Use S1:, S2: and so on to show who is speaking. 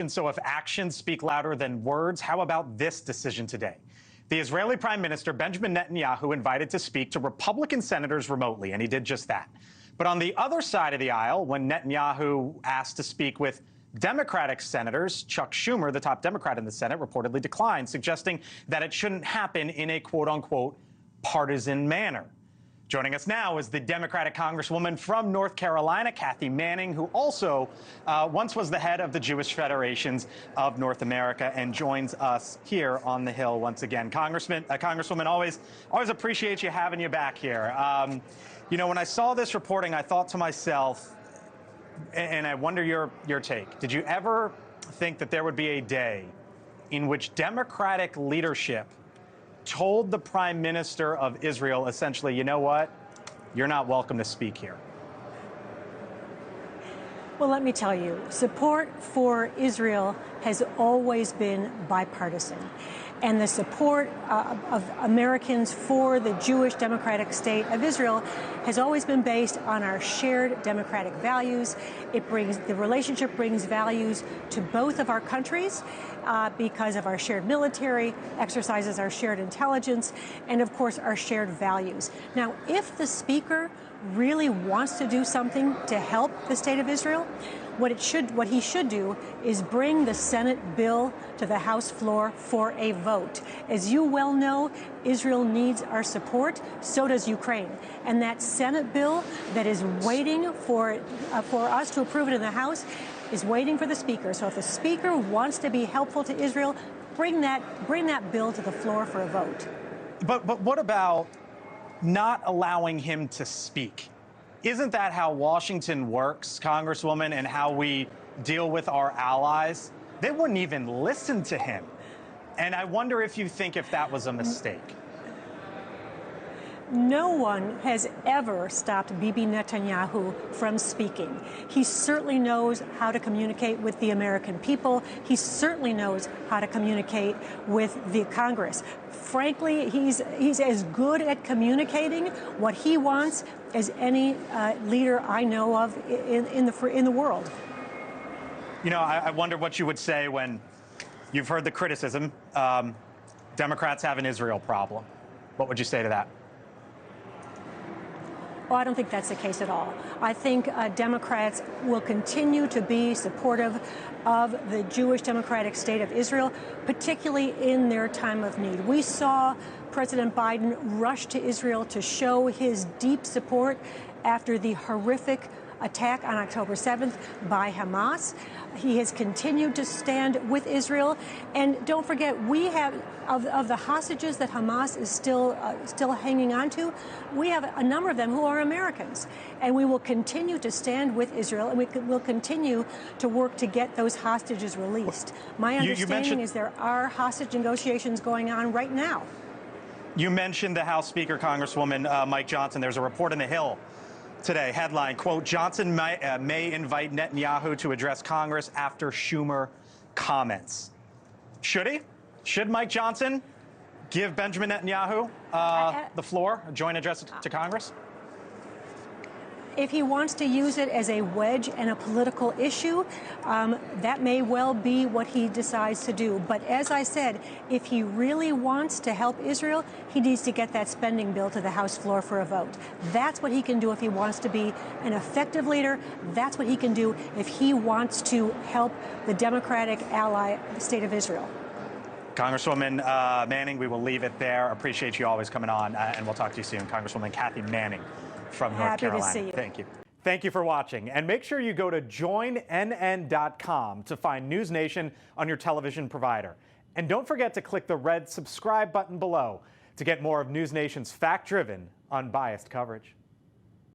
S1: And so if actions speak louder than words, how about this decision today? The Israeli Prime Minister Benjamin Netanyahu invited to speak to Republican senators remotely, and he did just that. But on the other side of the aisle, when Netanyahu asked to speak with Democratic senators, Chuck Schumer, the top Democrat in the Senate, reportedly declined, suggesting that it shouldn't happen in a quote-unquote partisan manner. Joining us now is the Democratic Congresswoman from North Carolina, Kathy Manning, who also once was the head of the Jewish Federations of North America and joins us here on the Hill once again. Congresswoman, always appreciate you having you back here. You know, when I saw this reporting, I thought to myself, and I wonder your take, did you ever think that there would be a day in which Democratic leadership told the Prime Minister of Israel, essentially, you know what, you're not welcome to speak here?
S2: Well, let me tell you, support for Israel has always been bipartisan. And the support of Americans for the Jewish Democratic State of Israel has always been based on our shared democratic values. The relationship brings values to both of our countries because of our shared military, exercises our shared intelligence, and of course our shared values. Now, if the Speaker really wants to do something to help the State of Israel, what he should do is bring the Senate bill to the House floor for a vote. As you well know, Israel needs our support, so does Ukraine. And that Senate bill that is waiting for us to approve it in the House is waiting for the Speaker. So if the Speaker wants to be helpful to Israel, bring that bill to the floor for a vote.
S1: But what about not allowing him to speak? Isn't that how Washington works, Congresswoman, and how we deal with our allies? They wouldn't even listen to him. And I wonder if you think if that was a mistake.
S2: No one has ever stopped Bibi Netanyahu from speaking. He certainly knows how to communicate with the American people. He certainly knows how to communicate with the Congress. Frankly, he's as good at communicating what he wants as any leader I know of in the world.
S1: You know, I wonder what you would say when you've heard the criticism. Democrats have an Israel problem. What would you say to that?
S2: Well, I don't think that's the case at all. I think Democrats will continue to be supportive of the Jewish Democratic State of Israel, particularly in their time of need. We saw President Biden rush to Israel to show his deep support after the horrific attack on October 7th by Hamas. He has continued to stand with Israel. And don't forget, we have, of the hostages that Hamas is still hanging on to, we have a number of them who are Americans. And we will continue to stand with Israel, and we will continue to work to get those hostages released. My understanding is there are hostage negotiations going on right now.
S1: You mentioned the House Speaker, Congresswoman Mike Johnson. There's a report in the Hill today, headline, quote, Johnson may invite Netanyahu to address Congress after Schumer comments. Should he? Should Mike Johnson give Benjamin Netanyahu the floor, a joint address to Congress?
S2: If he wants to use it as a wedge and a political issue, that may well be what he decides to do. But as I said, if he really wants to help Israel, he needs to get that spending bill to the House floor for a vote. That's what he can do if he wants to be an effective leader. That's what he can do if he wants to help the Democratic ally, the State of Israel.
S1: Congresswoman Manning, we will leave it there. Appreciate you always coming on, and we'll talk to you soon. Congresswoman Kathy Manning from North Carolina.
S2: Happy to see you.
S1: Thank you. Thank you for watching. And make sure you go to joinnn.com to find News Nation on your television provider. And don't forget to click the red subscribe button below to get more of News Nation's fact-driven, unbiased coverage.